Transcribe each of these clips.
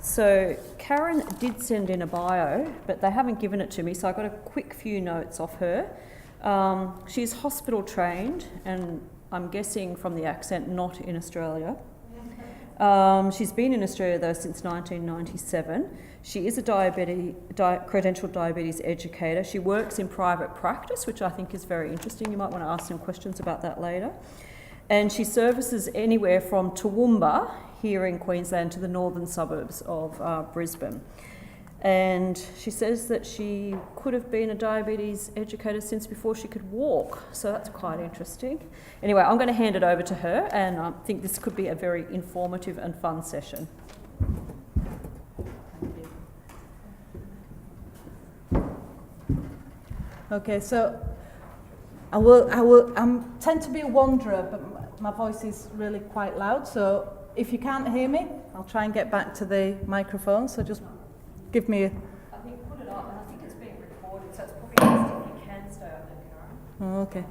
So Karen did send in a bio, but they haven't given it to me, so I got a quick few notes off her. She's hospital trained, and I'm guessing from the accent, not in Australia. She's been in Australia though since 1997. She is a credentialed diabetes educator. She works in private practice, which I think is very interesting. You might want to ask some questions about that later. And she services anywhere from Toowoomba, here in Queensland, to the northern suburbs of Brisbane. And she says that she could have been a diabetes educator since before she could walk, so that's quite interesting. Anyway, I'm going to hand it over to her, and I think this could be a very informative and fun session. Okay, so I tend to be a wanderer, but my voice is really quite loud, so if you can't hear me, I'll try and get back to the microphone, so just give me a... I think put it up, and I think it's being recorded, so it's probably best if you can stay up there, Karen. Oh, okay.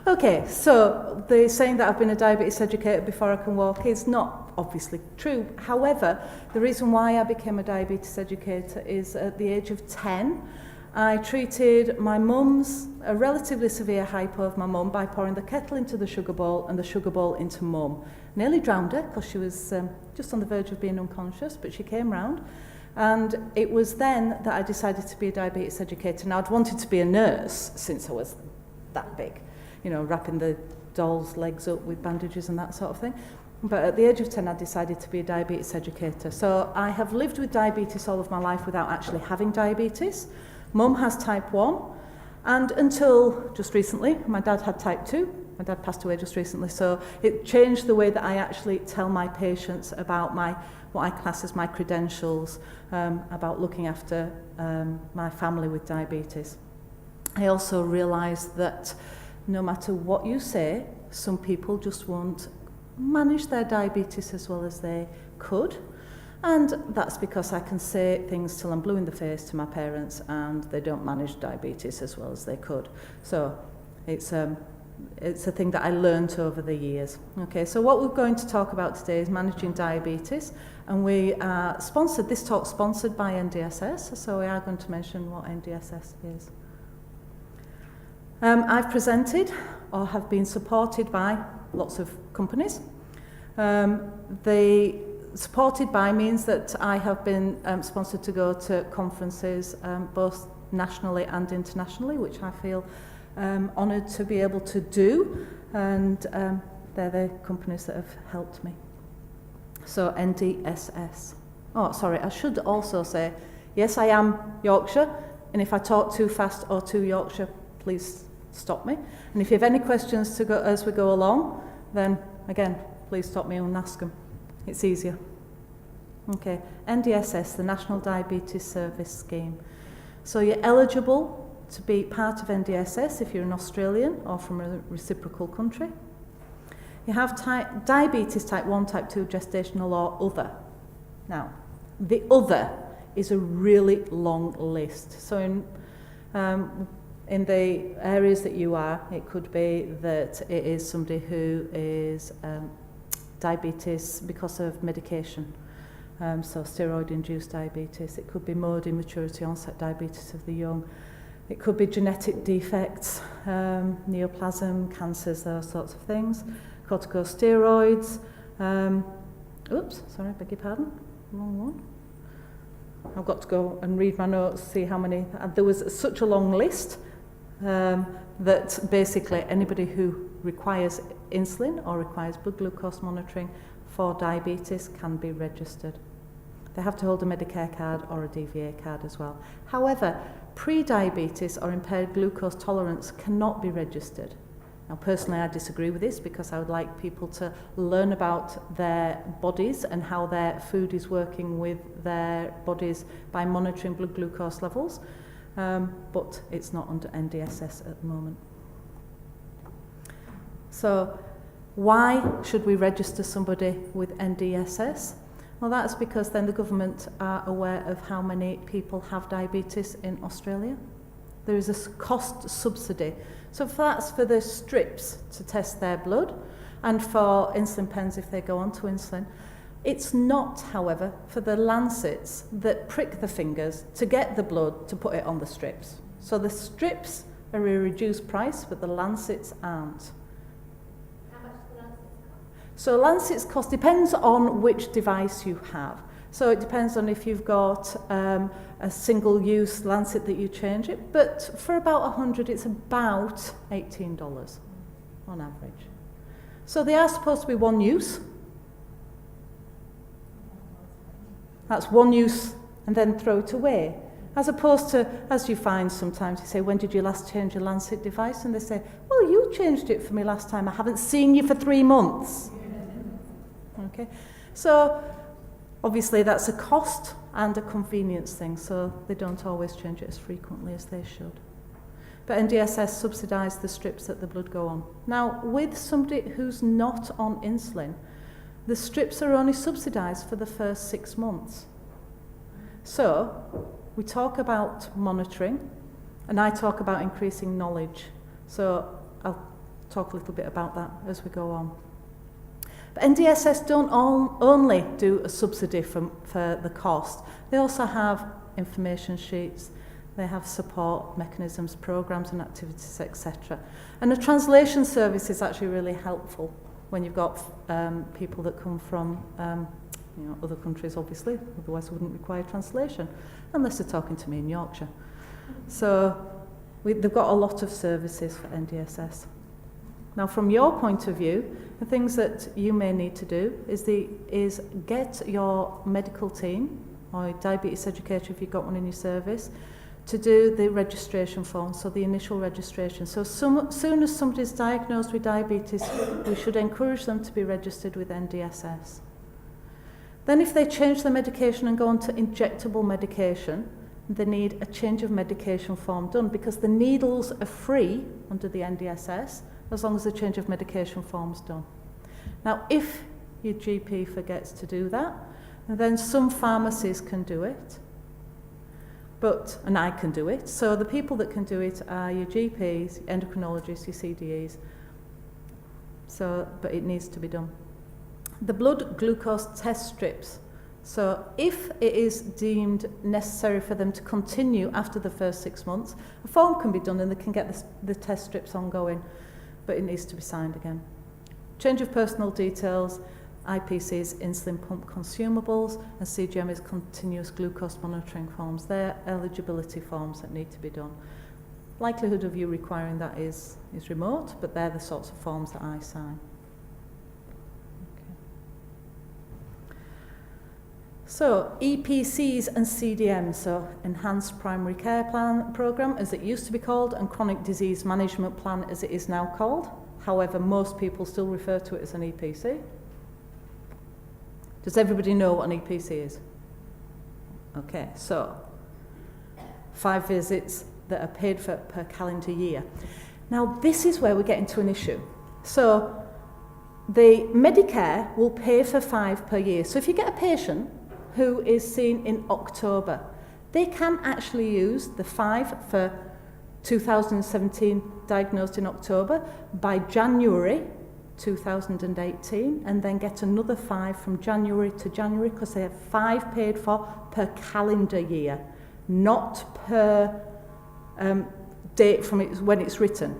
Okay, so the saying that I've been a diabetes educator before I can walk is not obviously true. However, the reason why I became a diabetes educator is at the age of 10, I treated my mum's, a relatively severe hypo of my mum, by pouring the kettle into the sugar bowl and the sugar bowl into mum. Nearly drowned her because she was just on the verge of being unconscious, but she came round. And it was then that I decided to be a diabetes educator. Now, I'd wanted to be a nurse since I was that big, you know, wrapping the doll's legs up with bandages and that sort of thing. But at the age of 10, I decided to be a diabetes educator. So I have lived with diabetes all of my life without actually having diabetes. Mum has type 1, and until just recently, my dad had type 2. My dad passed away just recently, so it changed the way that I actually tell my patients about what I class as my credentials, about looking after my family with diabetes. I also realised that no matter what you say, some people just won't manage their diabetes as well as they could. And that's because I can say things till I'm blue in the face to my parents, and they don't manage diabetes as well as they could. So it's a thing that I learned over the years. Okay, so what we're going to talk about today is managing diabetes, and we are sponsored, this talk's sponsored by NDSS, so we are going to mention what NDSS is. I've presented or have been supported by lots of companies. Supported by means that I have been sponsored to go to conferences both nationally and internationally, which I feel honoured to be able to do, and they're the companies that have helped me. So NDSS. Oh, sorry, I should also say, yes, I am Yorkshire, and if I talk too fast or too Yorkshire, please stop me. And if you have any questions as we go along, then again, please stop me and ask them. It's easier. Okay, NDSS, the National Diabetes Service Scheme. So you're eligible to be part of NDSS if you're an Australian or from a reciprocal country. You have diabetes type 1, type 2, gestational or other. Now, the other is a really long list. So in the areas that you are, it could be that it is somebody who is diabetes because of medication, so steroid-induced diabetes. It could be MODY, maturity onset diabetes of the young. It could be genetic defects, neoplasm, cancers, those sorts of things. Corticosteroids. Oops, sorry, beg your pardon. Wrong one. I've got to go and read my notes, see how many. There was such a long list that basically anybody who requires insulin or requires blood glucose monitoring for diabetes can be registered. They have to hold a Medicare card or a DVA card as well. However, pre-diabetes or impaired glucose tolerance cannot be registered. Now, personally, I disagree with this because I would like people to learn about their bodies and how their food is working with their bodies by monitoring blood glucose levels, but it's not under NDSS at the moment. So, why should we register somebody with NDSS? Well, that's because then the government are aware of how many people have diabetes in Australia. There is a cost subsidy. So that's for the strips to test their blood and for insulin pens if they go on to insulin. It's not, however, for the lancets that prick the fingers to get the blood to put it on the strips. So the strips are a reduced price, but the lancets aren't. How much do the lancets cost? So lancets cost, depends on which device you have. So it depends on if you've got a single-use lancet that you change it, but for about 100 it's about $18 on average. So they are supposed to be one use. That's one use and then throw it away. As opposed to, as you find sometimes, you say, when did you last change your lancet device? And they say, well, you changed it for me last time. I haven't seen you for 3 months. Okay, so obviously that's a cost and a convenience thing, so they don't always change it as frequently as they should. But NDSS subsidise the strips that the blood go on. Now, with somebody who's not on insulin, the strips are only subsidised for the first 6 months. So, we talk about monitoring, and I talk about increasing knowledge. So, I'll talk a little bit about that as we go on. But NDSS don't only do a subsidy for the cost. They also have information sheets, they have support mechanisms, programs and activities, etc. And a translation service is actually really helpful when you've got people that come from other countries, obviously, otherwise it wouldn't require translation, unless they're talking to me in Yorkshire. So they've got a lot of services for NDSS. Now, from your point of view, the things that you may need to do is get your medical team, or diabetes educator if you've got one in your service, to do the registration form, so the initial registration. So soon as somebody's diagnosed with diabetes, we should encourage them to be registered with NDSS. Then if they change their medication and go on to injectable medication, they need a change of medication form done, because the needles are free under the NDSS as long as the change of medication form's done. Now, if your GP forgets to do that, then some pharmacies can do it, and I can do it. So the people that can do it are your GPs, your endocrinologists, your CDEs. But it needs to be done. The blood glucose test strips. So if it is deemed necessary for them to continue after the first 6 months, a form can be done and they can get the test strips ongoing, but it needs to be signed again. Change of personal details, IPC is insulin pump consumables, and CGM is continuous glucose monitoring forms. They're eligibility forms that need to be done. Likelihood of you requiring that is remote, but they're the sorts of forms that I sign. So, EPCs and CDMs, so Enhanced Primary Care Plan Programme, as it used to be called, and Chronic Disease Management Plan, as it is now called. However, most people still refer to it as an EPC. Does everybody know what an EPC is? Okay, so 5 visits that are paid for per calendar year. Now, this is where we get into an issue. So, the Medicare will pay for 5 per year. So, if you get a patient who is seen in October, they can actually use the 5 for 2017 diagnosed in October by January 2018, and then get another 5 from January to January, because they have 5 paid for per calendar year, not per date from when it's written.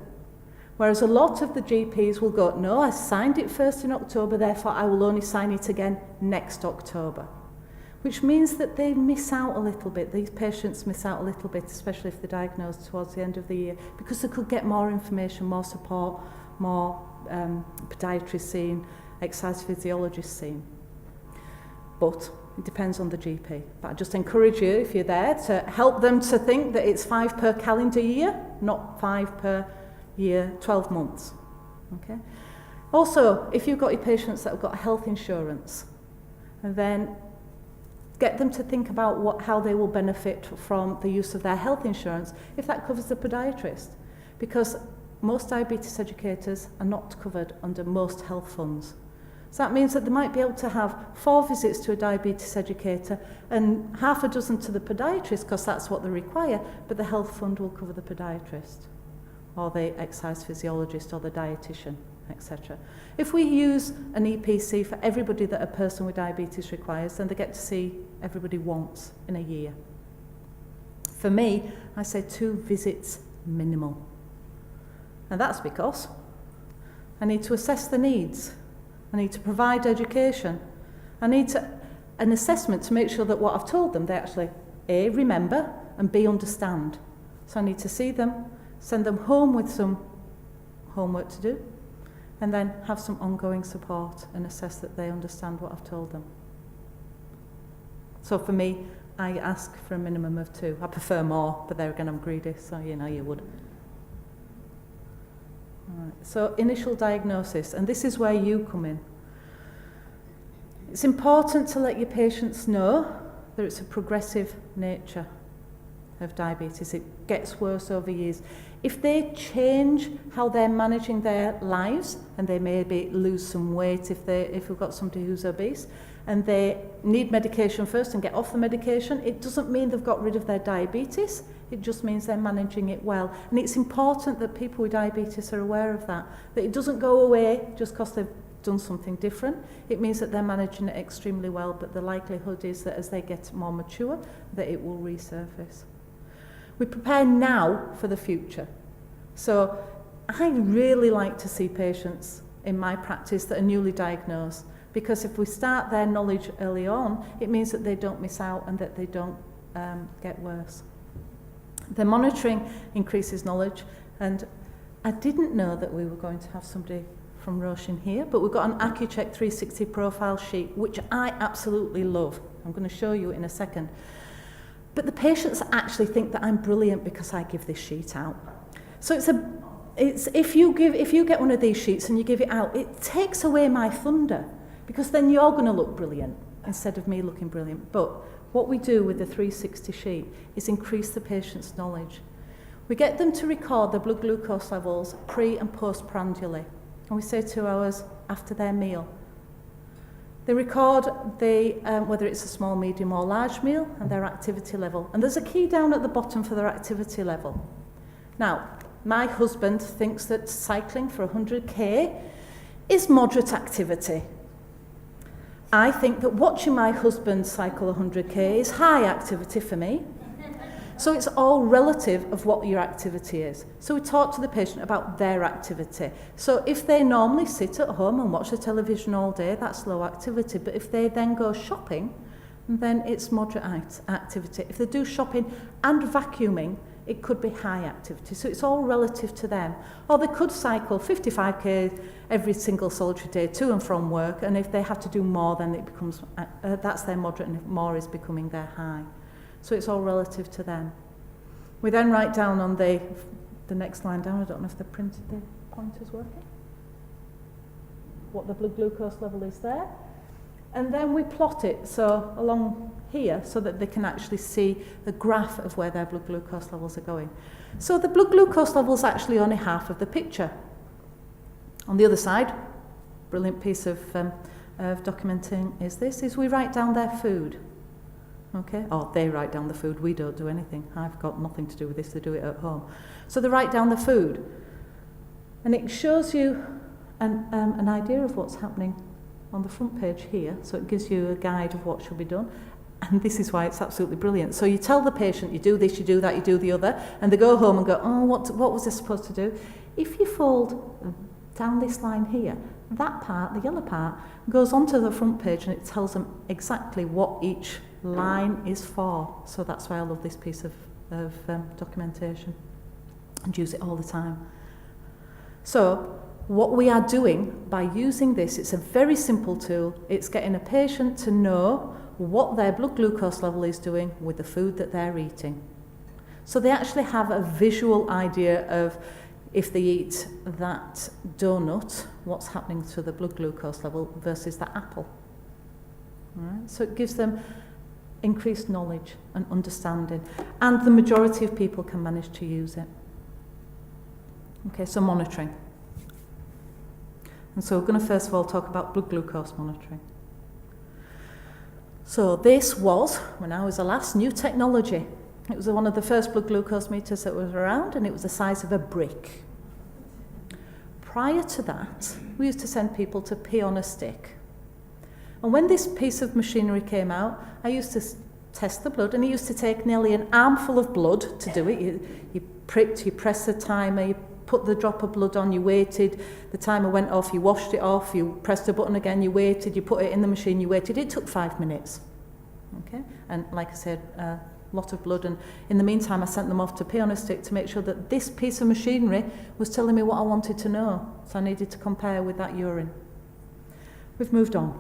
Whereas a lot of the GPs will go, no, I signed it first in October, therefore I will only sign it again next October. Which means that they miss out a little bit, these patients miss out a little bit, especially if they're diagnosed towards the end of the year, because they could get more information, more support, more podiatrists seen, exercise physiologists seen. But it depends on the GP. But I just encourage you, if you're there, to help them to think that it's 5 per calendar year, not 5 per year, 12 months. Okay. Also, if you've got your patients that have got health insurance, and then get them to think about how they will benefit from the use of their health insurance if that covers the podiatrist. Because most diabetes educators are not covered under most health funds. So that means that they might be able to have 4 visits to a diabetes educator and half a dozen to the podiatrist, because that's what they require, but the health fund will cover the podiatrist or the exercise physiologist or the dietitian. etc. If we use an EPC for everybody that a person with diabetes requires, then they get to see everybody once in a year. For me, I say 2 visits minimal. And that's because I need to assess the needs. I need to provide education. I need an assessment to make sure that what I've told them, they actually A, remember, and B, understand. So I need to see them, send them home with some homework to do, and then have some ongoing support and assess that they understand what I've told them. So for me, I ask for a minimum of 2. I prefer more, but there again, I'm greedy, so you know you would. Right. So initial diagnosis, and this is where you come in. It's important to let your patients know that it's a progressive nature of diabetes. It gets worse over years. If they change how they're managing their lives, and they maybe lose some weight if we've got somebody who's obese, and they need medication first and get off the medication, it doesn't mean they've got rid of their diabetes. It just means they're managing it well. And it's important that people with diabetes are aware of that it doesn't go away just because they've done something different. It means that they're managing it extremely well, but the likelihood is that as they get more mature, that it will resurface. We prepare now for the future. So I really like to see patients in my practice that are newly diagnosed, because if we start their knowledge early on, it means that they don't miss out and that they don't get worse. The monitoring increases knowledge, and I didn't know that we were going to have somebody from Roche in here, but we've got an AccuCheck 360 profile sheet, which I absolutely love. I'm going to show you in a second. But the patients actually think that I'm brilliant because I give this sheet out. So if you get one of these sheets and you give it out, it takes away my thunder, because then you're going to look brilliant instead of me looking brilliant. But what we do with the 360 sheet is increase the patient's knowledge. We get them to record their blood glucose levels pre and postprandially, and we say 2 hours after their meal. They record whether it's a small, medium or large meal and their activity level. And there's a key down at the bottom for their activity level. Now, my husband thinks that cycling for 100k is moderate activity. I think that watching my husband cycle 100k is high activity for me. So it's all relative of what your activity is. So we talk to the patient about their activity. So if they normally sit at home and watch the television all day, that's low activity. But if they then go shopping, then it's moderate activity. If they do shopping and vacuuming, it could be high activity. So it's all relative to them. Or they could cycle 55k every single solitary day to and from work, and if they have to do more, then it becomes that's their moderate, and if more is becoming their high. So it's all relative to them. We then write down on the next line down, I don't know if the pointer's working, what the blood glucose level is there. And then we plot it so along here so that they can actually see the graph of where their blood glucose levels are going. So the blood glucose level is actually only half of the picture. On the other side, brilliant piece of documenting is we write down their food. Okay? Or they write down the food, we don't do anything. I've got nothing to do with this, they do it at home. So they write down the food. And it shows you an idea of what's happening on the front page here, so it gives you a guide of what should be done. And this is why it's absolutely brilliant. So you tell the patient, you do this, you do that, you do the other, and they go home and go, oh, what was I supposed to do? If you fold down this line here, that part, the yellow part, goes onto the front page and it tells them exactly what each line is for. So that's why I love this piece of documentation and use it all the time. So what we are doing by using this, it's a very simple tool. It's getting a patient to know what their blood glucose level is doing with the food that they're eating. So they actually have a visual idea of if they eat that donut, what's happening to the blood glucose level versus that apple. All right? So it gives them increased knowledge and understanding, and the majority of people can manage to use it. Okay, so monitoring. And so we're going to first of all talk about blood glucose monitoring. So this was, when I was a lass, new technology. It was one of the first blood glucose meters that was around, and it was the size of a brick. Prior to that, we used to send people to pee on a stick. And when this piece of machinery came out, I used to test the blood, and it used to take nearly an armful of blood to do it. You pricked, you pressed the timer, you put the drop of blood on, you waited, the timer went off, you washed it off, you pressed the button again, you waited, you put it in the machine, you waited. It took 5 minutes. Okay? And like I said, a lot of blood, and in the meantime I sent them off to pee on a stick to make sure that this piece of machinery was telling me what I wanted to know. So I needed to compare with that urine. We've moved on.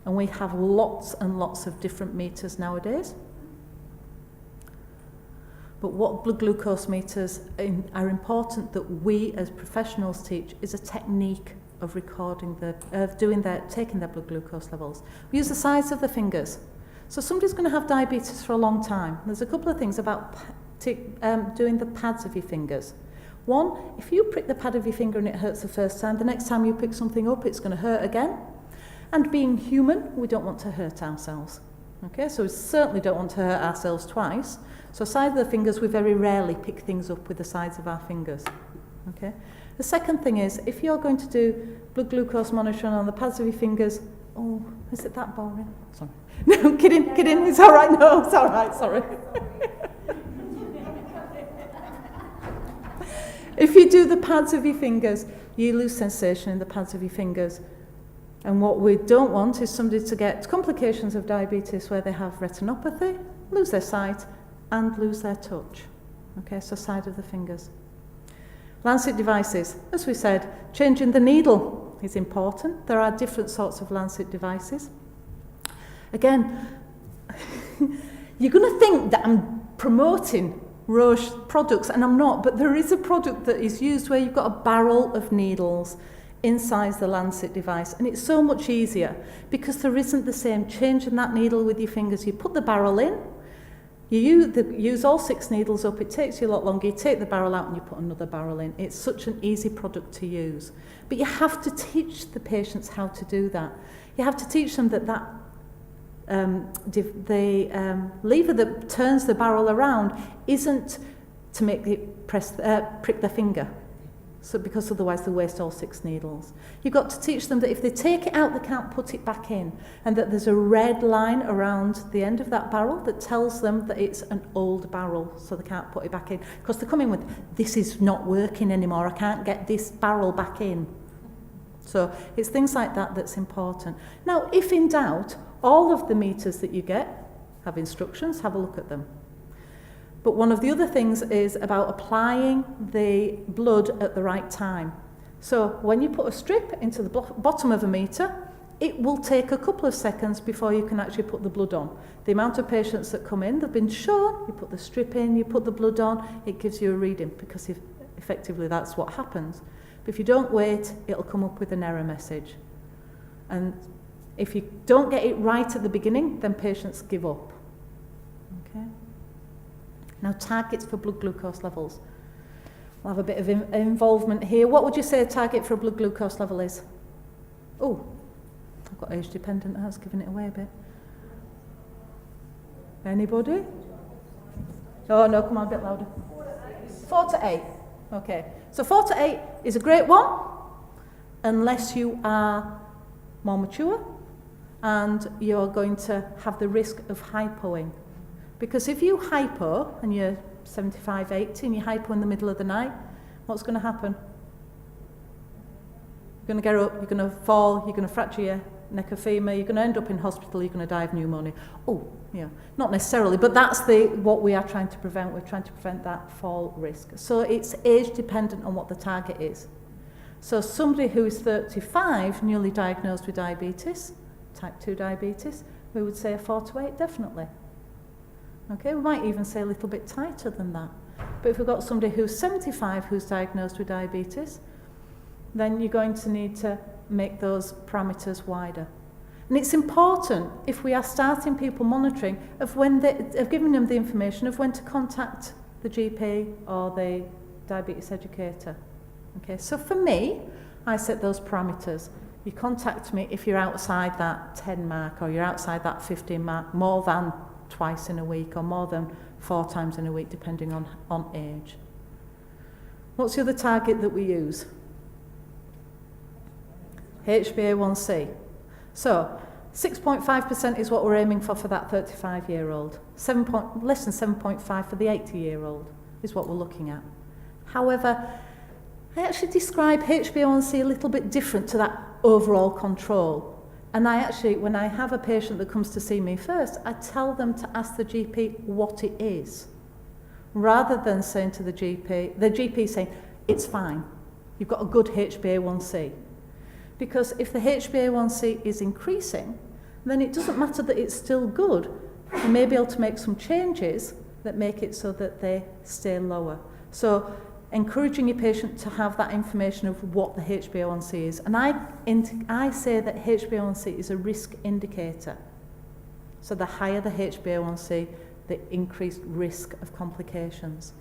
And we have lots and lots of different meters nowadays. But what blood glucose meters are important that we as professionals teach is a technique of recording taking their blood glucose levels. We use the size of the fingers. So somebody's going to have diabetes for a long time. There's a couple of things about doing the pads of your fingers. One, if you prick the pad of your finger and it hurts the first time, the next time you pick something up, it's going to hurt again. And being human, we don't want to hurt ourselves. Okay, so we certainly don't want to hurt ourselves twice. So size of the fingers, we very rarely pick things up with the sides of our fingers. Okay. The second thing is, if you're going to do blood glucose monitoring on the pads of your fingers, oh, is it that boring? Sorry. No, kidding, it's all right. No, it's all right, sorry. If you do the pads of your fingers, you lose sensation in the pads of your fingers. And what we don't want is somebody to get complications of diabetes where they have retinopathy, lose their sight, and lose their touch. Okay, so side of the fingers. Lancet devices. As we said, changing the needle is important. There are different sorts of lancet devices. Again, you're going to think that I'm promoting Roche products, and I'm not, but there is a product that is used where you've got a barrel of needles inside the lancet device, and it's so much easier because there isn't the same changing that needle with your fingers. You put the barrel in, you use all 6 needles up, it takes you a lot longer, you take the barrel out and you put another barrel in. It's such an easy product to use. But you have to teach the patients how to do that. You have to teach them that the lever that turns the barrel around isn't to make it prick their finger. So because otherwise they'll waste all 6 needles. You've got to teach them that if they take it out, they can't put it back in, and that there's a red line around the end of that barrel that tells them that it's an old barrel, so they can't put it back in. Because they come in with, this is not working anymore, I can't get this barrel back in. So it's things like that that's important. Now, if in doubt, all of the meters that you get have instructions, have a look at them. But one of the other things is about applying the blood at the right time. So when you put a strip into the bottom of a meter, it will take a couple of seconds before you can actually put the blood on. The amount of patients that come in, they've been shown, you put the strip in, you put the blood on, it gives you a reading, because effectively that's what happens. But if you don't wait, it'll come up with an error message. And if you don't get it right at the beginning, then patients give up. Okay? Now, targets for blood glucose levels. We'll have a bit of involvement here. What would you say a target for a blood glucose level is? Oh, I've got age dependent, that's giving it away a bit. Anybody? Oh, no, come on, a bit louder. 4 to 8. Okay, so 4 to 8 is a great one, unless you are more mature and you're going to have the risk of hypoing. Because if you hypo, and you're 75, 80, and you hypo in the middle of the night, what's going to happen? You're going to get up, you're going to fall, you're going to fracture your neck or femur, you're going to end up in hospital, you're going to die of pneumonia. Oh, yeah, not necessarily, but that's what we are trying to prevent. We're trying to prevent that fall risk. So it's age dependent on what the target is. So somebody who is 35, newly diagnosed with diabetes, type 2 diabetes, we would say a 4 to 8, definitely. Okay, we might even say a little bit tighter than that. But if we've got somebody who's 75 who's diagnosed with diabetes, then you're going to need to make those parameters wider. And it's important, if we are starting people monitoring, of giving them the information of when to contact the GP or the diabetes educator. Okay, so for me, I set those parameters. You contact me if you're outside that 10 mark, or you're outside that 15 mark, more than twice in a week, or more than 4 times in a week, depending on age. What's the other target that we use? HbA1c. So 6.5% is what we're aiming for that 35-year-old. Less than 7.5 for the 80-year-old is what we're looking at. However, I actually describe HbA1c a little bit different to that overall control. And I actually, when I have a patient that comes to see me first, I tell them to ask the GP what it is, rather than saying to the GP saying, it's fine, you've got a good HbA1c. Because if the HbA1c is increasing, then it doesn't matter that it's still good. You may be able to make some changes that make it so that they stay lower. So encouraging your patient to have that information of what the HbA1c is. And I say that HbA1c is a risk indicator. So the higher the HbA1c, the increased risk of complications.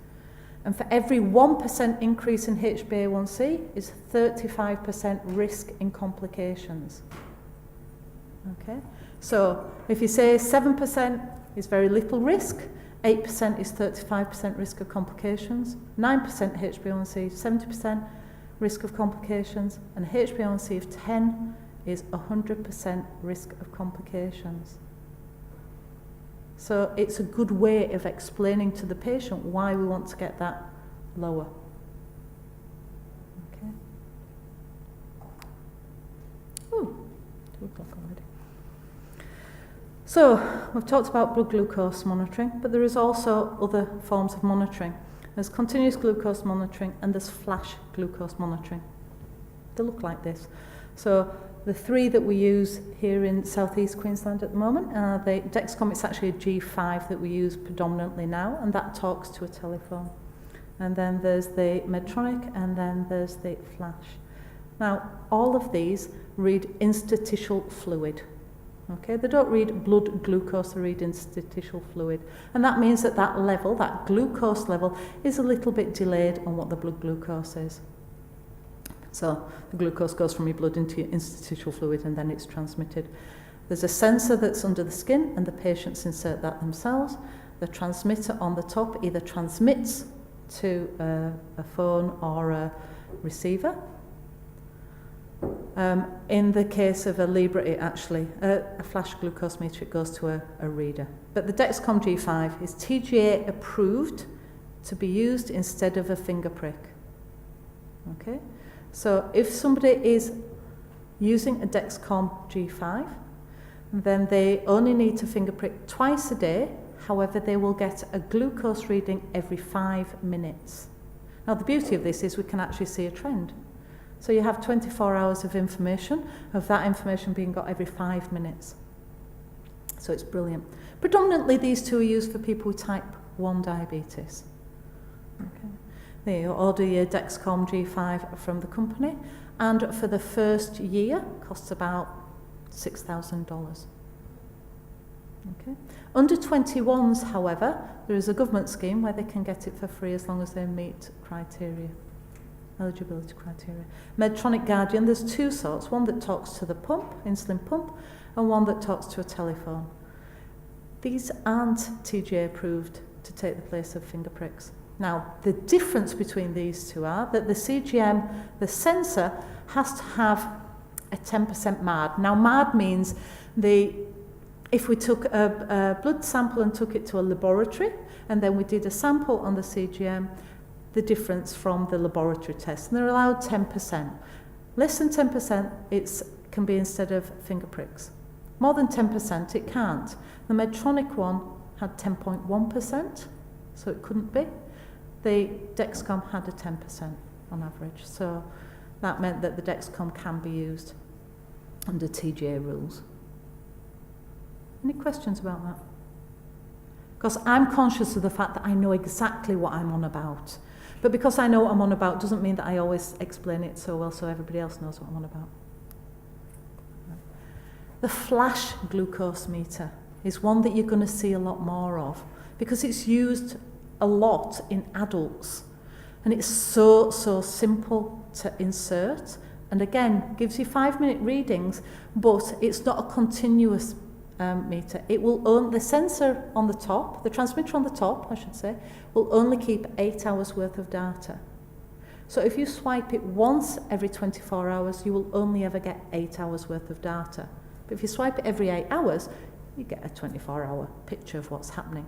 And for every 1% increase in HbA1c is 35% risk in complications. Okay? So if you say 7% is very little risk, 8% is 35% risk of complications, 9% HbA1c, 70% risk of complications, and HbA1c of 10 is 100% risk of complications. So it's a good way of explaining to the patient why we want to get that lower. Okay. Ooh, 2 o'clock already. So we've talked about blood glucose monitoring, but there is also other forms of monitoring. There's continuous glucose monitoring and there's flash glucose monitoring. They look like this. So the 3 that we use here in southeast Queensland at the moment, the Dexcom, it's actually a G5 that we use predominantly now, and that talks to a telephone. And then there's the Medtronic, and then there's the flash. Now, all of these read interstitial fluid. Okay, they don't read blood glucose, they read interstitial fluid. And that means that that level, that glucose level, is a little bit delayed on what the blood glucose is. So the glucose goes from your blood into your interstitial fluid and then it's transmitted. There's a sensor that's under the skin and the patients insert that themselves. The transmitter on the top either transmits to a phone or a receiver. In the case of a Libra, it actually, a flash glucose meter, it goes to a reader. But the Dexcom G5 is TGA approved to be used instead of a finger prick. Okay? So if somebody is using a Dexcom G5, then they only need to finger prick twice a day. However, they will get a glucose reading every 5 minutes. Now, the beauty of this is we can actually see a trend. So you have 24 hours of information, of that information being got every 5 minutes. So it's brilliant. Predominantly, these 2 are used for people with type 1 diabetes. Okay. You order your Dexcom G5 from the company, and for the first year, costs about $6,000. Okay. Under 21s, however, there is a government scheme where they can get it for free as long as they meet criteria, eligibility criteria. Medtronic Guardian, there's 2 sorts, one that talks to the pump, insulin pump, and one that talks to a telephone. These aren't TGA approved to take the place of finger pricks. Now, the difference between these 2 are that the CGM, the sensor, has to have a 10% MAD. Now, MAD means if we took a blood sample and took it to a laboratory, and then we did a sample on the CGM, the difference from the laboratory test. And they're allowed 10%. Less than 10%, it can be instead of finger pricks. More than 10%, it can't. The Medtronic one had 10.1%, so it couldn't be. The Dexcom had a 10% on average, so that meant that the Dexcom can be used under TGA rules. Any questions about that? Because I'm conscious of the fact that I know exactly what I'm on about. But because I know what I'm on about doesn't mean that I always explain it so well so everybody else knows what I'm on about. The flash glucose meter is one that you're going to see a lot more of because it's used a lot in adults, and it's so simple to insert, and again gives you 5-minute readings, but it's not a continuous meter. It will own the sensor on the top, the transmitter on the top, I should say, will only keep 8 hours worth of data. So if you swipe it once every 24 hours, you will only ever get 8 hours worth of data. But if you swipe it every 8 hours, you get a 24-hour picture of what's happening.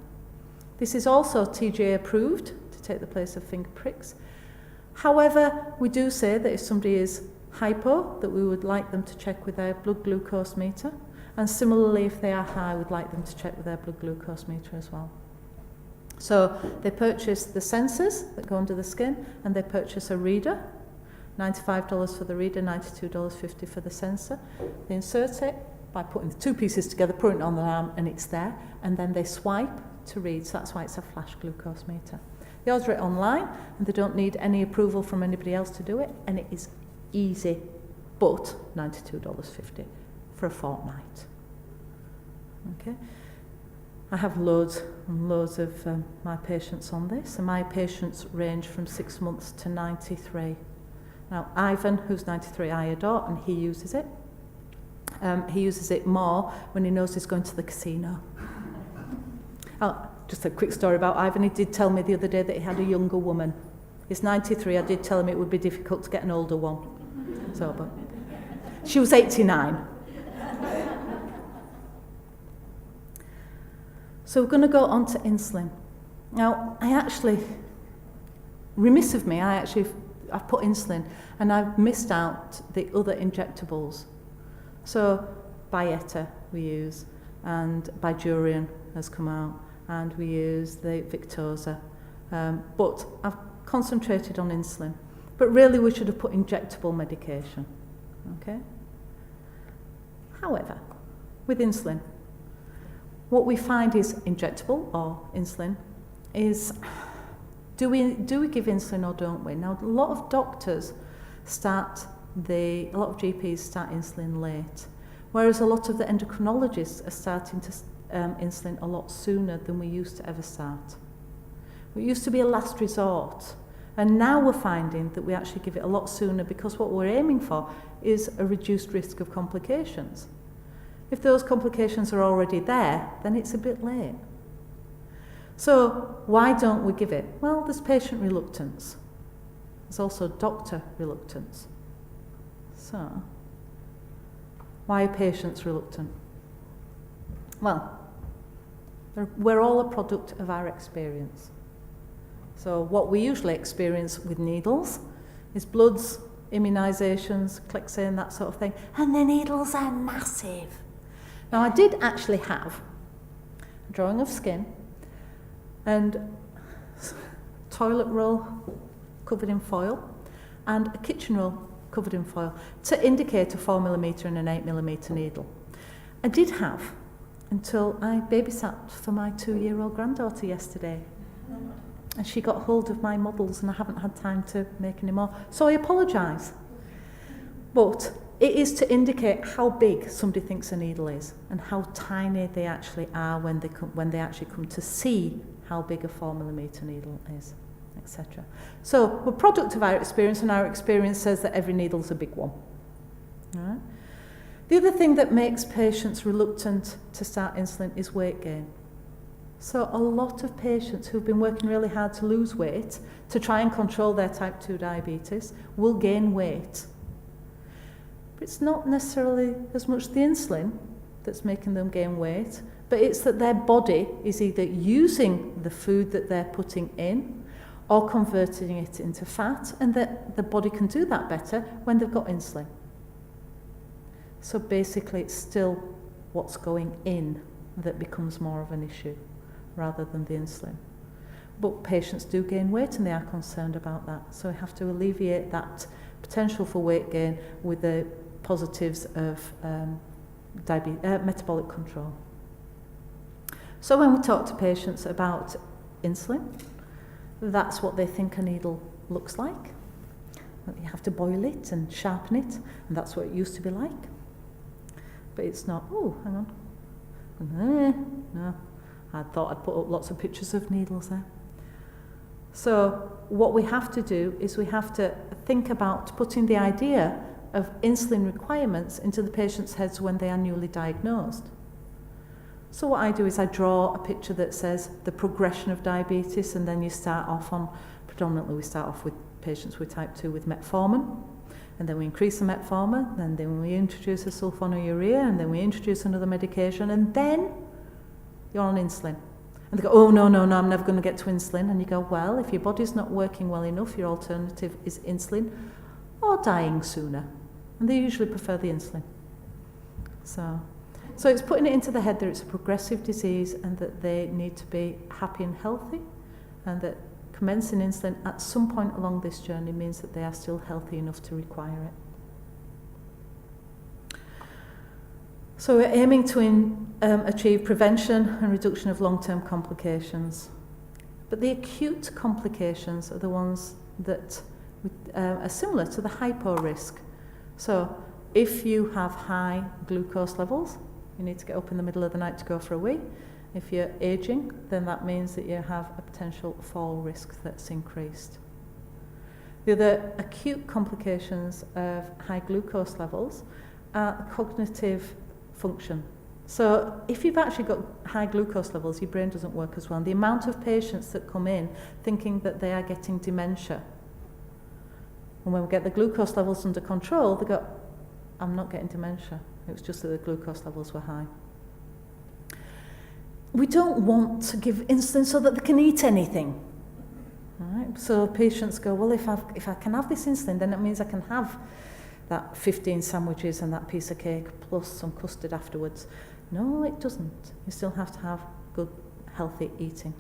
This is also TGA approved to take the place of finger pricks. However, we do say that if somebody is hypo, that we would like them to check with their blood glucose meter. And similarly, if they are high, we'd like them to check with their blood glucose meter as well. So they purchase the sensors that go under the skin, and they purchase a reader, $95 for the reader, $92.50 for the sensor. They insert it by putting the two pieces together, putting it on the arm, and it's there. And then they swipe to read, so that's why it's a flash glucose meter. They order it online, and they don't need any approval from anybody else to do it, and it is easy, but $92.50 for a fortnight. Okay. I have loads and loads of my patients on this, and my patients range from 6 months to 93. Now, Ivan, who's 93, I adore, and he uses it. He uses it more when he knows he's going to the casino. Oh, just a quick story about Ivan. He did tell me the other day that he had a younger woman. He's 93. I did tell him it would be difficult to get an older one. So, but she was 89. So we're going to go on to insulin. Now, remiss of me, I've put insulin and I've missed out the other injectables. So Byetta we use, and Bydureon has come out, and we use the Victoza. But I've concentrated on insulin. But really we should have put injectable medication. Okay? However, with insulin, what we find is injectable, or insulin, is do we give insulin or don't we? Now, a lot of doctors a lot of GPs start insulin late, whereas a lot of the endocrinologists are starting to insulin a lot sooner than we used to ever start. It used to be a last resort, and now we're finding that we actually give it a lot sooner, because what we're aiming for is a reduced risk of complications. If those complications are already there, then it's a bit late. So why don't we give it? Well, there's patient reluctance. There's also doctor reluctance. So why are patients reluctant? Well, we're all a product of our experience. So what we usually experience with needles is bloods, immunisations, Clexane, that sort of thing. And the needles are massive. Now, I did actually have a drawing of skin and toilet roll covered in foil and a kitchen roll covered in foil to indicate a 4mm and an 8mm needle. I did have until I babysat for my 2-year-old granddaughter yesterday. And she got hold of my models and I haven't had time to make any more. So I apologise. But it is to indicate how big somebody thinks a needle is and how tiny they actually are when they actually come to see how big a 4mm needle is, etc. So we're a product of our experience, and our experience says that every needle's a big one. All right? The other thing that makes patients reluctant to start insulin is weight gain. So a lot of patients who've been working really hard to lose weight to try and control their type 2 diabetes will gain weight. But it's not necessarily as much the insulin that's making them gain weight, but it's that their body is either using the food that they're putting in or converting it into fat, and that the body can do that better when they've got insulin. So basically it's still what's going in that becomes more of an issue rather than the insulin. But patients do gain weight and they are concerned about that. So we have to alleviate that potential for weight gain with the positives of metabolic control. So when we talk to patients about insulin, that's what they think a needle looks like. You have to boil it and sharpen it, and that's what it used to be like. But it's not. Oh, hang on. No, I thought I'd put up lots of pictures of needles there. So what we have to do is we have to think about putting the idea of insulin requirements into the patient's heads when they are newly diagnosed. So what I do is I draw a picture that says the progression of diabetes, and then you start off on, predominantly we start off with patients with type 2 with metformin, and then we increase the metformin, and then we introduce a sulfonylurea, and then we introduce another medication, and then you're on insulin. And they go, oh, no, I'm never going to get to insulin. And you go, well, if your body's not working well enough, your alternative is insulin or dying sooner. And they usually prefer the insulin. So it's putting it into the head that it's a progressive disease and that they need to be happy and healthy, and that commencing insulin at some point along this journey means that they are still healthy enough to require it. So we're aiming to achieve prevention and reduction of long-term complications. But the acute complications are the ones that are similar to the hypo risk. So if you have high glucose levels, you need to get up in the middle of the night to go for a wee. If you're aging, then that means that you have a potential fall risk that's increased. The other acute complications of high glucose levels are cognitive function. So if you've actually got high glucose levels, your brain doesn't work as well. And the amount of patients that come in thinking that they are getting dementia, and when we get the glucose levels under control, they go, I'm not getting dementia. It was just that the glucose levels were high. We don't want to give insulin so that they can eat anything. Right? So patients go, well, if I can have this insulin, then it means I can have that 15 sandwiches and that piece of cake plus some custard afterwards. No, it doesn't. You still have to have good, healthy eating.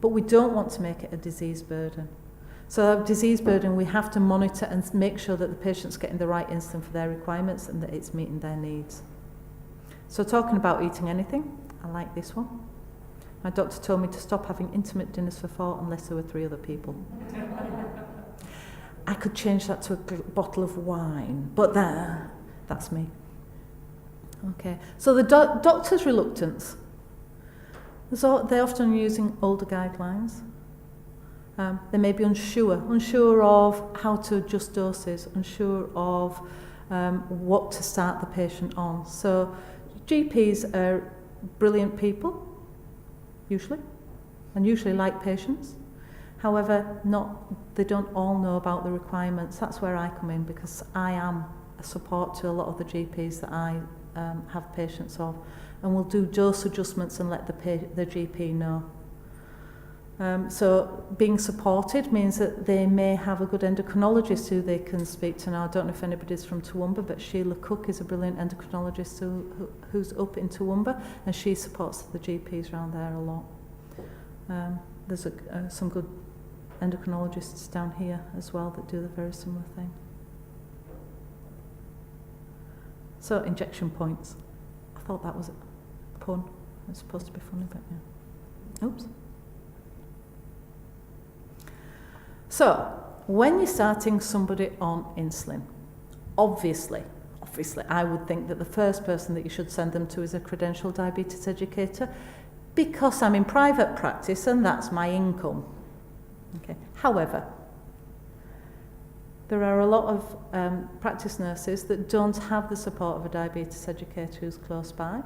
But we don't want to make it a disease burden. So disease burden, we have to monitor and make sure that the patient's getting the right insulin for their requirements and that it's meeting their needs. So talking about eating anything, I like this one. My doctor told me to stop having intimate dinners for 4 unless there were 3 other people. I could change that to a bottle of wine, but that's me. Okay, so the doctor's reluctance. So they're often using older guidelines. They may be unsure of how to adjust doses, unsure of what to start the patient on. So GPs are brilliant people, usually, and usually like patients. However, they don't all know about the requirements. That's where I come in, because I am a support to a lot of the GPs that I have patients of, and will do dose adjustments and let the GP know. So being supported means that they may have a good endocrinologist who they can speak to. Now, I don't know if anybody's from Toowoomba, but Sheila Cook is a brilliant endocrinologist who's up in Toowoomba, and she supports the GPs around there a lot. There's some good endocrinologists down here as well that do the very similar thing. So, injection points. I thought that was a pun. It's supposed to be funny, but yeah. Oops. So, when you're starting somebody on insulin, obviously, I would think that the first person that you should send them to is a credentialed diabetes educator, because I'm in private practice and that's my income. Okay. However, there are a lot of practice nurses that don't have the support of a diabetes educator who's close by,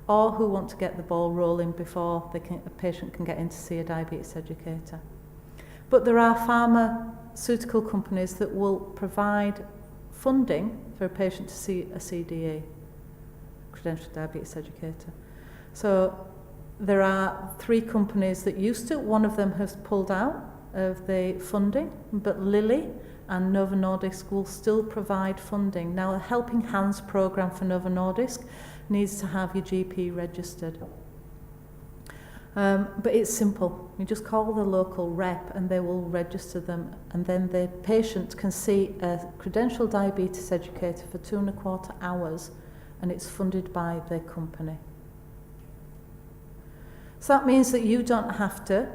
or who want to get the ball rolling before a patient can get in to see a diabetes educator. But there are pharmaceutical companies that will provide funding for a patient to see a CDE, Credentialled Diabetes Educator. So there are 3 companies that used to. One of them has pulled out of the funding, but Lilly and Novo Nordisk will still provide funding. Now, a Helping Hands program for Novo Nordisk needs to have your GP registered. But it's simple. You just call the local rep and they will register them, and then the patient can see a credentialed diabetes educator for 2.25 hours, and it's funded by the company. So that means that you don't have to,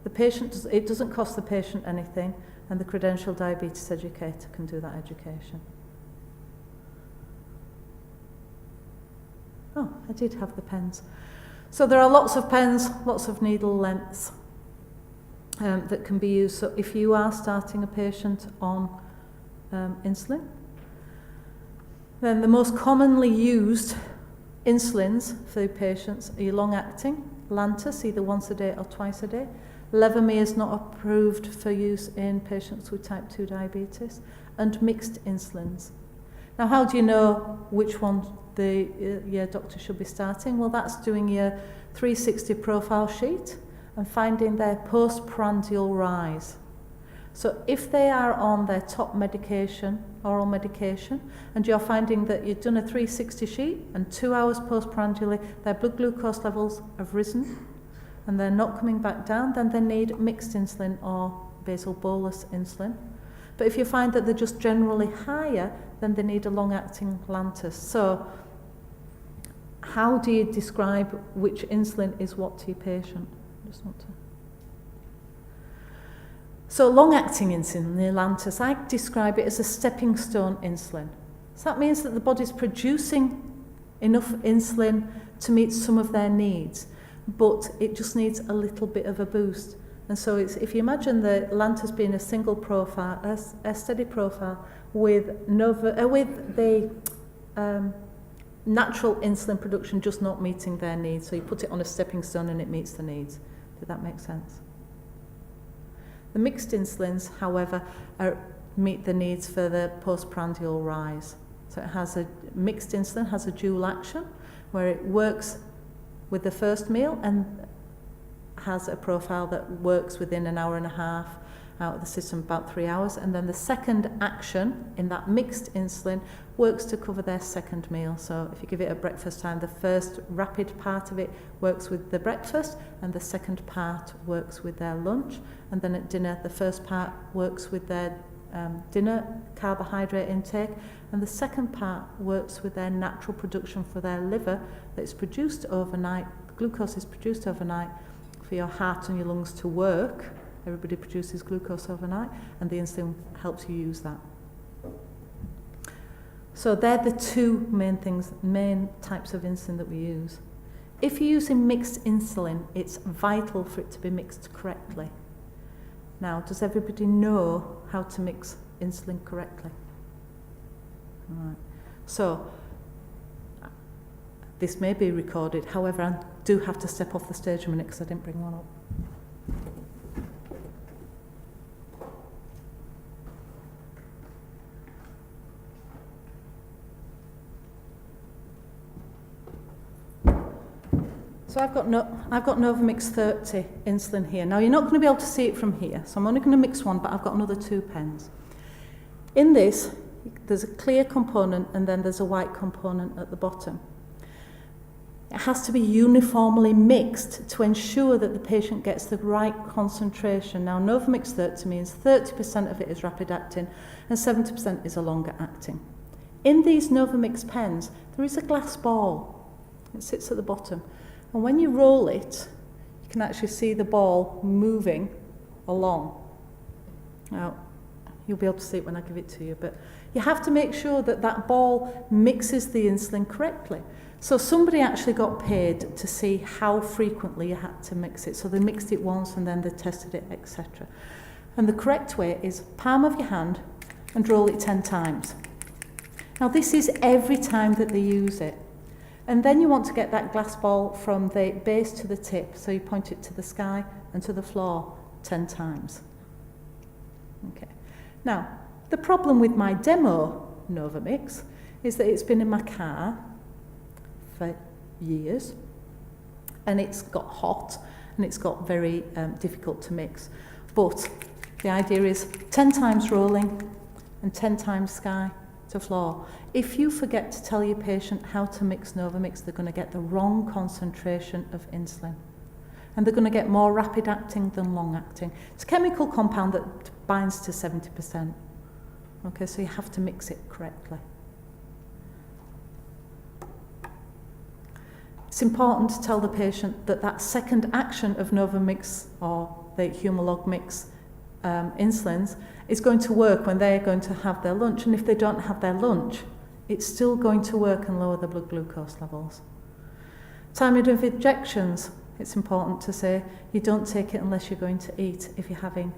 it doesn't cost the patient anything, and the credentialed diabetes educator can do that education. Oh, I did have the pens. So there are lots of pens, lots of needle lengths that can be used. So if you are starting a patient on insulin, then the most commonly used insulins for the patients are your long-acting, Lantus, either once a day or twice a day. Levemir is not approved for use in patients with type 2 diabetes, and mixed insulins. Now, how do you know which one your doctor should be starting? Well, that's doing your 360 profile sheet and finding their postprandial rise. So if they are on their top medication, oral medication, and you're finding that you've done a 360 sheet and 2 hours postprandially, their blood glucose levels have risen and they're not coming back down, then they need mixed insulin or basal bolus insulin. But if you find that they're just generally higher, then they need a long-acting Lantus. So how do you describe which insulin is what to your patient? Just want to. So long-acting insulin, the Lantus, I describe it as a stepping stone insulin. So that means that the body's producing enough insulin to meet some of their needs, but it just needs a little bit of a boost. And so it's, if you imagine the Lantus being a single profile, a steady profile with the natural insulin production just not meeting their needs. So you put it on a stepping stone and it meets the needs. Did that make sense? The mixed insulins, however, meet the needs for the postprandial rise. So it has mixed insulin has a dual action where it works with the first meal and has a profile that works within an hour and a half out of the system, about 3 hours, and then the second action in that mixed insulin works to cover their second meal. So if you give it at breakfast time, the first rapid part of it works with the breakfast and the second part works with their lunch, and then at dinner the first part works with their dinner carbohydrate intake, and the second part works with their natural production for their liver that's produced overnight. Glucose is produced overnight for your heart and your lungs to work. Everybody produces glucose overnight, and the insulin helps you use that. So they're the two main types of insulin that we use. If you're using mixed insulin, it's vital for it to be mixed correctly. Now, does everybody know how to mix insulin correctly? All right. So this may be recorded, however, I do have to step off the stage a minute because I didn't bring one up. So I've got Novamix 30 insulin here. Now you're not going to be able to see it from here, so I'm only going to mix one, but I've got another 2 pens. In this, there's a clear component and then there's a white component at the bottom. It has to be uniformly mixed to ensure that the patient gets the right concentration. Now Novamix 30 means 30% of it is rapid acting and 70% is a longer acting. In these Novamix pens, there is a glass ball. It sits at the bottom. And when you roll it, you can actually see the ball moving along. Now, you'll be able to see it when I give it to you, but you have to make sure that that ball mixes the insulin correctly. So somebody actually got paid to see how frequently you had to mix it. So they mixed it once and then they tested it, etc. And the correct way is palm of your hand and roll it 10 times. Now this is every time that they use it. And then you want to get that glass ball from the base to the tip. So you point it to the sky and to the floor 10 times. Okay. Now, the problem with my demo Novamix is that it's been in my car for years and it's got hot and it's got very difficult to mix. But the idea is 10 times rolling and 10 times sky to floor. If you forget to tell your patient how to mix Novamix, they're going to get the wrong concentration of insulin. And they're going to get more rapid acting than long acting. It's a chemical compound that binds to 70%. Okay, so you have to mix it correctly. It's important to tell the patient that that second action of Novamix or the Humalog mix insulins is going to work when they're going to have their lunch, and if they don't have their lunch, it's still going to work and lower the blood glucose levels. Timing of injections, it's important to say you don't take it unless you're going to eat if you're having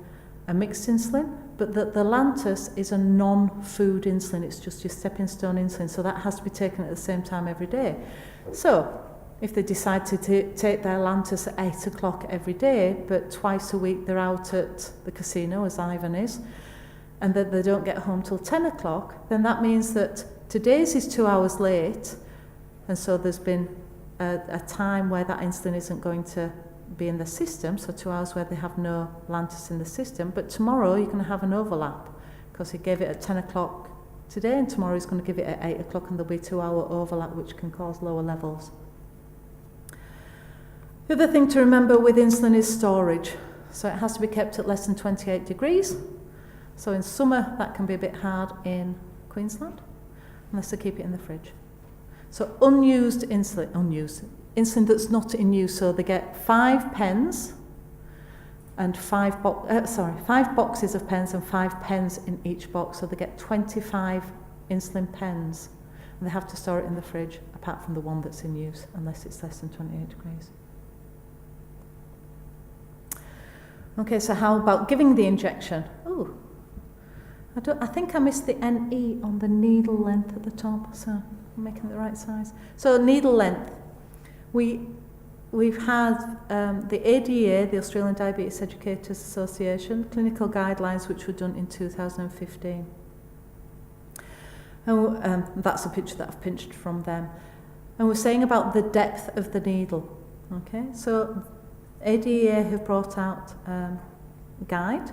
a mixed insulin, but that the Lantus is a non-food insulin, it's just your stepping stone insulin, so that has to be taken at the same time every day. So if they decide to take their Lantus at 8 o'clock every day, but twice a week they're out at the casino, as Ivan is, and that they don't get home till 10 o'clock, then that means that today's is 2 hours late, and so there's been a time where that insulin isn't going to be in the system, so 2 hours where they have no Lantus in the system, but tomorrow you're going to have an overlap, because he gave it at 10 o'clock today, and tomorrow he's going to give it at 8 o'clock, and there'll be a 2 hour overlap, which can cause lower levels. The other thing to remember with insulin is storage. So it has to be kept at less than 28 degrees. So in summer, that can be a bit hard in Queensland, unless they keep it in the fridge. So unused insulin that's not in use, so they get 5 pens and 5 boxes of pens and 5 pens in each box, so they get 25 insulin pens, and they have to store it in the fridge, apart from the one that's in use, unless it's less than 28 degrees. Okay, so how about giving the injection? Oh, I think I missed the NE on the needle length at the top, so I'm making it the right size. So needle length. We've had the ADA, the Australian Diabetes Educators Association, clinical guidelines which were done in 2015. And that's a picture that I've pinched from them. And we're saying about the depth of the needle. Okay, so ADA have brought out guide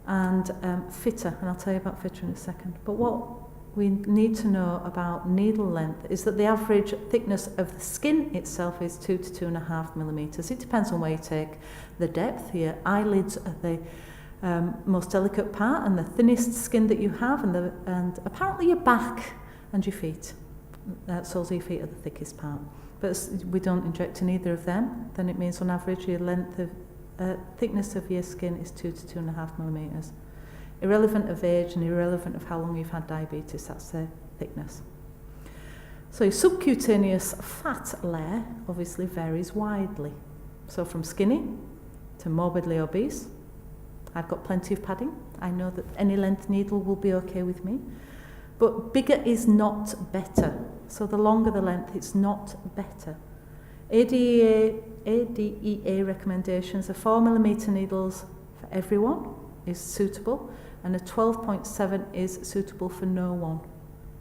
and fitter, and I'll tell you about fitter in a second. But what we need to know about needle length is that the average thickness of the skin itself is 2 to 2.5 millimetres. It depends on where you take the depth. Your eyelids are the most delicate part and the thinnest skin that you have, and apparently your back and your feet, soles of your feet are the thickest part. But we don't inject in either of them, then it means on average your length of thickness of your skin is 2 to 2.5 millimetres. Irrelevant of age and irrelevant of how long you've had diabetes, that's the thickness. So your subcutaneous fat layer obviously varies widely. So from skinny to morbidly obese. I've got plenty of padding. I know that any length needle will be okay with me. But bigger is not better. So the longer the length, it's not better. ADEA recommendations are 4 millimetre needles for everyone is suitable, and a 12.7 is suitable for no one.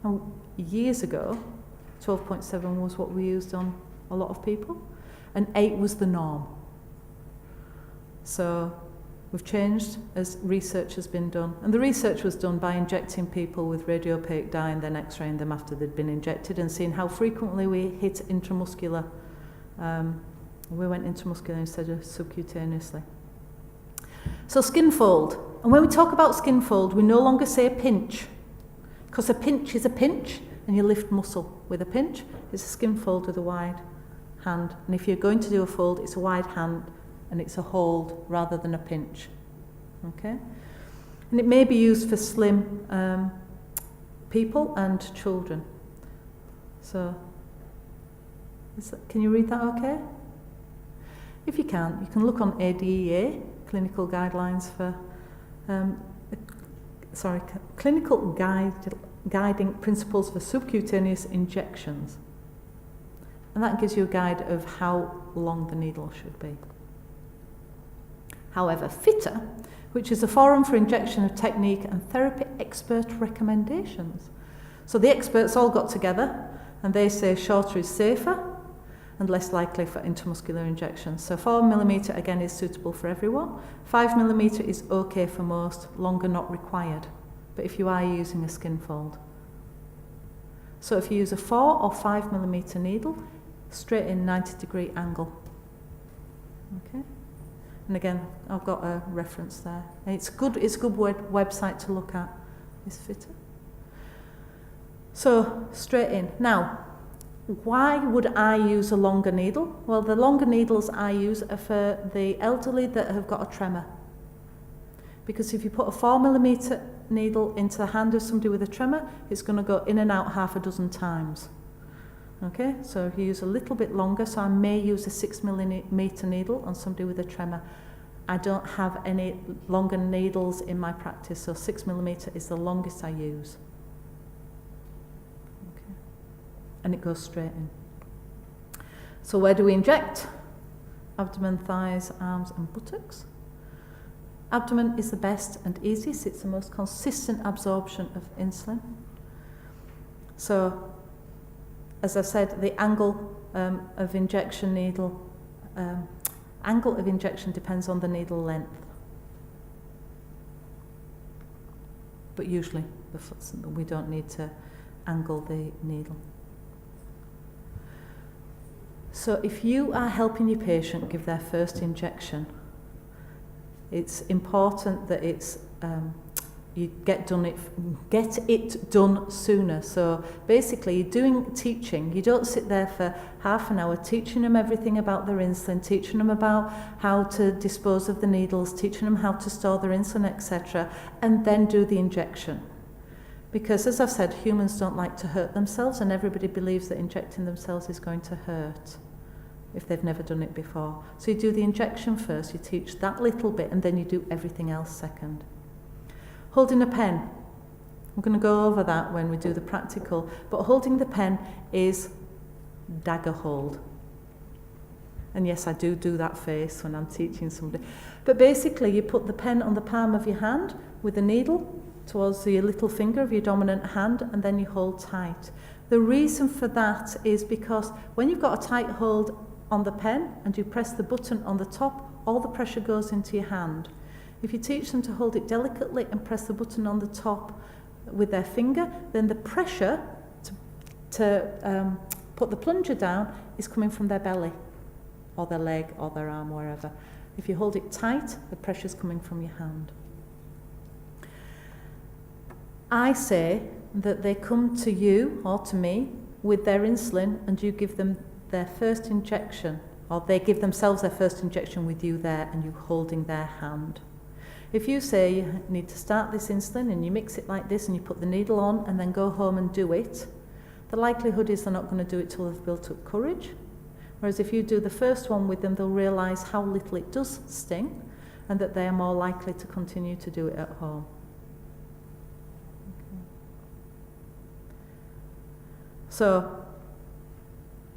Now, years ago, 12.7 was what we used on a lot of people, and 8 was the norm. So we've changed as research has been done. And the research was done by injecting people with radiopaque dye and then x-raying them after they'd been injected and seeing how frequently we hit intramuscular. We went intramuscular instead of subcutaneously. So skin fold. And when we talk about skin fold, we no longer say a pinch, because a pinch is a pinch and you lift muscle. With a pinch, it's a skin fold with a wide hand. And if you're going to do a fold, it's a wide hand and it's a hold rather than a pinch. Okay? And it may be used for slim people and children. So, can you read that okay? If you can't, you can look on ADEA, clinical guidelines for, clinical guiding principles for subcutaneous injections. And that gives you a guide of how long the needle should be. However, FITTER, which is a forum for injection of technique and therapy expert recommendations. So the experts all got together and they say shorter is safer and less likely for intramuscular injections. So 4 millimetre again is suitable for everyone. 5 millimetre is okay for most, longer not required. But if you are using a skin fold. So if you use a 4 or 5 millimetre needle, straight in 90-degree angle. Okay. And again, I've got a reference there. It's a good website to look at, is FITTER. So, straight in. Now, why would I use a longer needle? Well, the longer needles I use are for the elderly that have got a tremor. Because if you put a 4 millimetre needle into the hand of somebody with a tremor, it's going to go in and out 6 times. Okay, so if you use a little bit longer, so I may use a 6 millimetre needle on somebody with a tremor. I don't have any longer needles in my practice, so 6 millimetre is the longest I use. Okay, and it goes straight in. So where do we inject? Abdomen, thighs, arms and buttocks. Abdomen is the best and easiest. It's the most consistent absorption of insulin. So, as I said, the angle of injection depends on the needle length. But usually we don't need to angle the needle. So if you are helping your patient give their first injection, it's important that you get it done sooner. So basically, you're doing teaching. You don't sit there for half an hour teaching them everything about their insulin, teaching them about how to dispose of the needles, teaching them how to store their insulin, etc., and then do the injection. Because, as I've said, humans don't like to hurt themselves, and everybody believes that injecting themselves is going to hurt if they've never done it before. So you do the injection first, you teach that little bit, and then you do everything else second. Holding a pen. We're going to go over that when we do the practical, but holding the pen is dagger hold. And yes, I do that face when I'm teaching somebody. But basically, you put the pen on the palm of your hand with the needle towards the little finger of your dominant hand, and then you hold tight. The reason for that is because when you've got a tight hold on the pen and you press the button on the top, all the pressure goes into your hand. If you teach them to hold it delicately and press the button on the top with their finger, then the pressure to put the plunger down is coming from their belly or their leg or their arm, wherever. If you hold it tight, the pressure's coming from your hand. I say that they come to you or to me with their insulin and you give them their first injection, or they give themselves their first injection with you there and you holding their hand. If you say you need to start this insulin and you mix it like this and you put the needle on and then go home and do it, the likelihood is they're not going to do it till they've built up courage. Whereas if you do the first one with them, they'll realise how little it does sting and that they are more likely to continue to do it at home. So,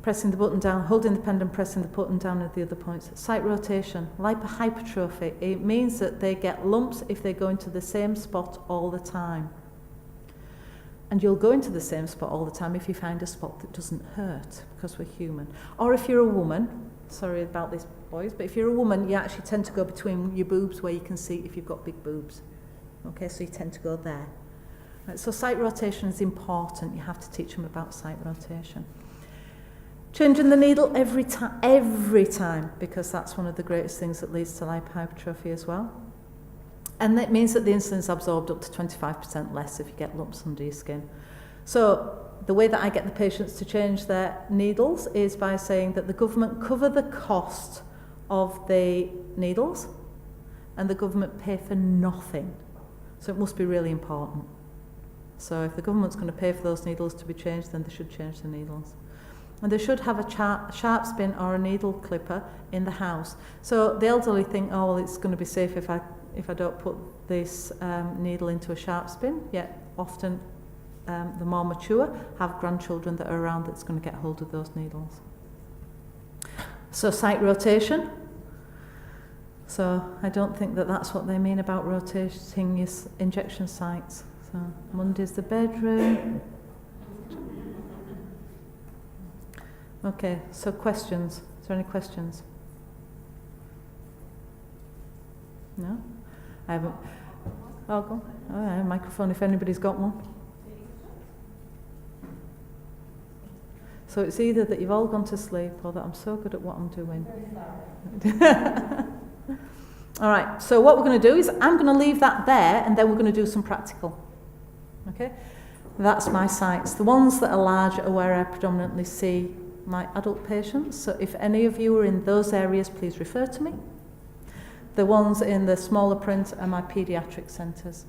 pressing the button down, holding the pen and pressing the button down at the other points. Site rotation, lipohypertrophy. It means that they get lumps if they go into the same spot all the time. And you'll go into the same spot all the time if you find a spot that doesn't hurt, because we're human. Or if you're a woman, sorry about this, boys, but if you're a woman, you actually tend to go between your boobs where you can see if you've got big boobs. Okay, so you tend to go there. Right, so site rotation is important. You have to teach them about site rotation. Changing the needle every time, because that's one of the greatest things that leads to lipohypertrophy as well. And that means that the insulin is absorbed up to 25% less if you get lumps under your skin. So the way that I get the patients to change their needles is by saying that the government cover the cost of the needles and the government pay for nothing. So it must be really important. So if the government's going to pay for those needles to be changed, then they should change the needles. And they should have a sharp spin or a needle clipper in the house. So the elderly think, oh, well, it's going to be safe if I don't put this needle into a sharp spin. Yet often the more mature have grandchildren that are around that's going to get hold of those needles. So site rotation. So I don't think that that's what they mean about rotating your injection sites. So Monday's the bedroom. Okay, so questions. Is there any questions? No? I haven't. Oh, go. Oh, I have a microphone if anybody's got one. So it's either that you've all gone to sleep or that I'm so good at what I'm doing. All right, so what we're going to do is I'm going to leave that there and then we're going to do some practical. Okay? That's my sites. The ones that are large are where I predominantly see my adult patients. So if any of you are in those areas, please refer to me. The ones in the smaller print are my paediatric centres.